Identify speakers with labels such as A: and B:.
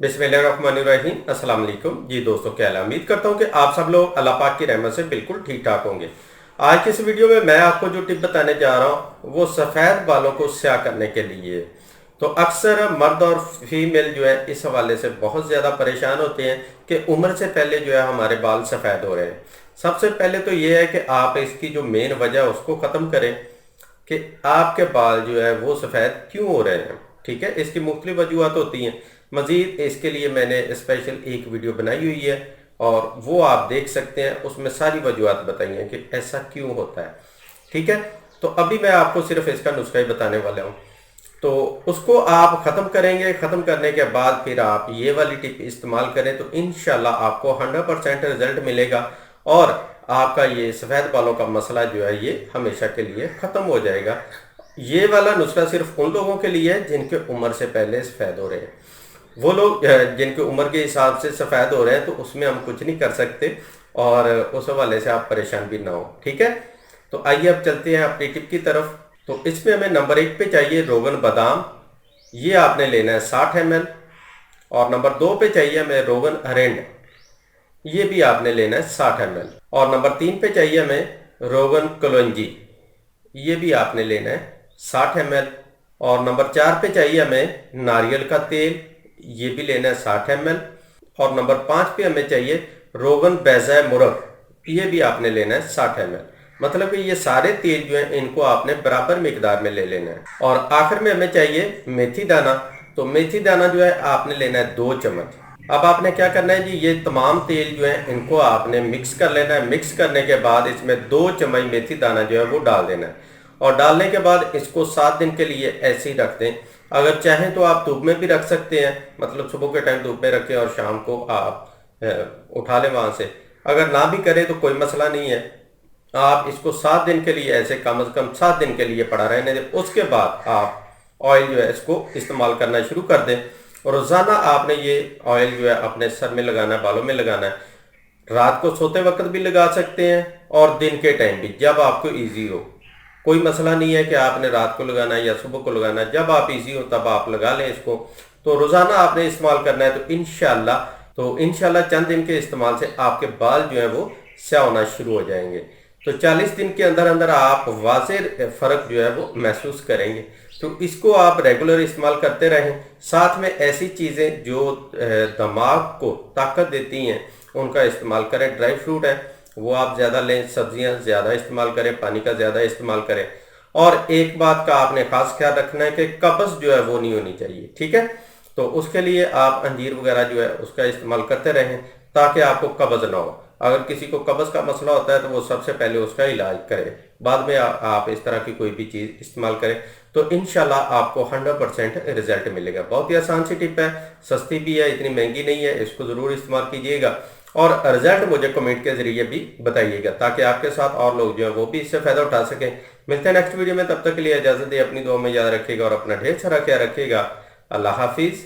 A: बिस्मिल्लाहिर्रहमानिर्रहीम। अस्सलाम वालेकुम जी दोस्तों, क्या हाल है। उम्मीद करता हूँ कि आप सब लोग अल्लाह पाक की रहमत से बिल्कुल ठीक ठाक होंगे। आज की इस वीडियो में मैं आपको जो टिप बताने जा रहा हूँ वो सफ़ेद बालों को स्याह करने के लिए है। तो अक्सर मर्द और फीमेल जो है इस हवाले से बहुत ज़्यादा परेशान होते हैं कि उम्र से पहले जो है हमारे बाल सफ़ेद हो रहे हैं। सबसे पहले तो ये है कि आप इसकी जो मेन वजह है उसको ख़त्म करें कि आपके बाल जो है वो सफ़ेद क्यों हो रहे हैं। ठीक है, इसकी मुख्तलिफ वजूहत होती हैं। मज़ीद इसके लिए मैंने स्पेशल एक वीडियो बनाई हुई है और वो आप देख सकते हैं, उसमें सारी वजूहत बताई हैं कि ऐसा क्यों होता है। ठीक है, तो अभी मैं आपको सिर्फ इसका नुस्खा ही बताने वाला हूँ। तो उसको आप ख़त्म करेंगे, ख़त्म करने के बाद फिर आप ये वाली टिप इस्तेमाल करें तो इंशाल्लाह आपको 100% रिजल्ट मिलेगा और आपका ये सफ़ेद बालों का मसला जो है ये हमेशा के लिए ख़त्म हो जाएगा। ये वाला नुस्खा सिर्फ उन लोगों के लिए है जिनके उम्र से पहले सफ़ेद हो रहे हैं। वो लोग जिनके उम्र के हिसाब से सफ़ेद हो रहे हैं तो उसमें हम कुछ नहीं कर सकते और उस हवाले से आप परेशान भी ना हो। ठीक है, तो आइए अब चलते हैं अपनी टिप की तरफ। तो इसमें हमें नंबर 1 पे चाहिए रोगन बादाम। ये आपने लेना है 60 ml। और नंबर 2 पे चाहिए हमें रोगन अरेंड। ये भी आपने लेना है 60 ml। और नंबर 3 पे चाहिए हमें रोगन कलौंजी। ये भी आपने लेना है 60 ml। और नंबर 4 पे चाहिए हमें नारियल का तेल। ये भी लेना है 60 ml। और नंबर 5 पे हमें चाहिए रोगन बैज़ा मुरग। ये भी आपने लेना है 60 ml। मतलब कि ये सारे तेल जो हैं इनको आपने बराबर मिकदार में ले लेना है। और आखिर में हमें चाहिए मेथी दाना। तो मेथी दाना जो है आपने लेना है 2 चम्मच। अब आपने क्या करना है जी, ये तमाम तेल जो है इनको आपने मिक्स कर लेना है। मिक्स करने के बाद इसमें 2 चम्मच मेथी दाना जो है वो डाल देना है। और डालने के बाद इसको 7 दिन के लिए ऐसे ही रख दें। अगर चाहें तो आप धूप में भी रख सकते हैं, मतलब सुबह के टाइम धूप में रखें और शाम को आप उठा लें वहाँ से। अगर ना भी करें तो कोई मसला नहीं है, आप इसको 7 दिन के लिए ऐसे कम से कम 7 दिन के लिए पड़ा रहने दें। उसके बाद आप ऑयल जो है इसको इस्तेमाल करना शुरू कर दें। और रोज़ाना आपने ये ऑयल जो है अपने सर में लगाना है, बालों में लगाना है। रात को सोते वक्त भी लगा सकते हैं और दिन के टाइम भी, जब आपको इजी हो। कोई मसला नहीं है कि आपने रात को लगाना है या सुबह को लगाना है, जब आप इजी हो तब आप लगा लें इसको। तो रोज़ाना आपने इस्तेमाल करना है। तो इंशाल्लाह चंद दिन के इस्तेमाल से आपके बाल जो है वो स्याह होना शुरू हो जाएंगे। तो 40 दिन के अंदर अंदर आप वाज़ेह फ़र्क जो है वो महसूस करेंगे। तो इसको आप रेगुलर इस्तेमाल करते रहें। साथ में ऐसी चीज़ें जो दिमाग को ताकत देती हैं उनका इस्तेमाल करें। ड्राई फ्रूट है वो आप ज़्यादा लें, सब्जियां ज़्यादा इस्तेमाल करें, पानी का ज़्यादा इस्तेमाल करें। और एक बात का आपने खास ख्याल रखना है कि कब्ज़ जो है वो नहीं होनी चाहिए। ठीक है, तो उसके लिए आप अंजीर वगैरह जो है उसका इस्तेमाल करते रहें ताकि आपको कब्ज़ ना हो। अगर किसी को कब्ज़ का मसला होता है तो वो सबसे पहले उसका इलाज करें, बाद में आप इस तरह की कोई भी चीज़ इस्तेमाल करें तो इंशाल्लाह आपको 100% रिजल्ट मिलेगा। बहुत ही आसान सी टिप है, सस्ती भी है, इतनी महंगी नहीं है। इसको ज़रूर इस्तेमाल कीजिएगा और रिजल्ट मुझे कमेंट के ज़रिए भी बताइएगा ताकि आपके साथ और लोग जो है वो भी इससे फ़ायदा उठा सकें। मिलते हैं नेक्स्ट वीडियो में, तब तक के लिए इजाज़त दें। अपनी दुआ में याद रखिएगा और अपना ढेर सारा ख्याल रखिएगा। अल्लाह हाफिज़।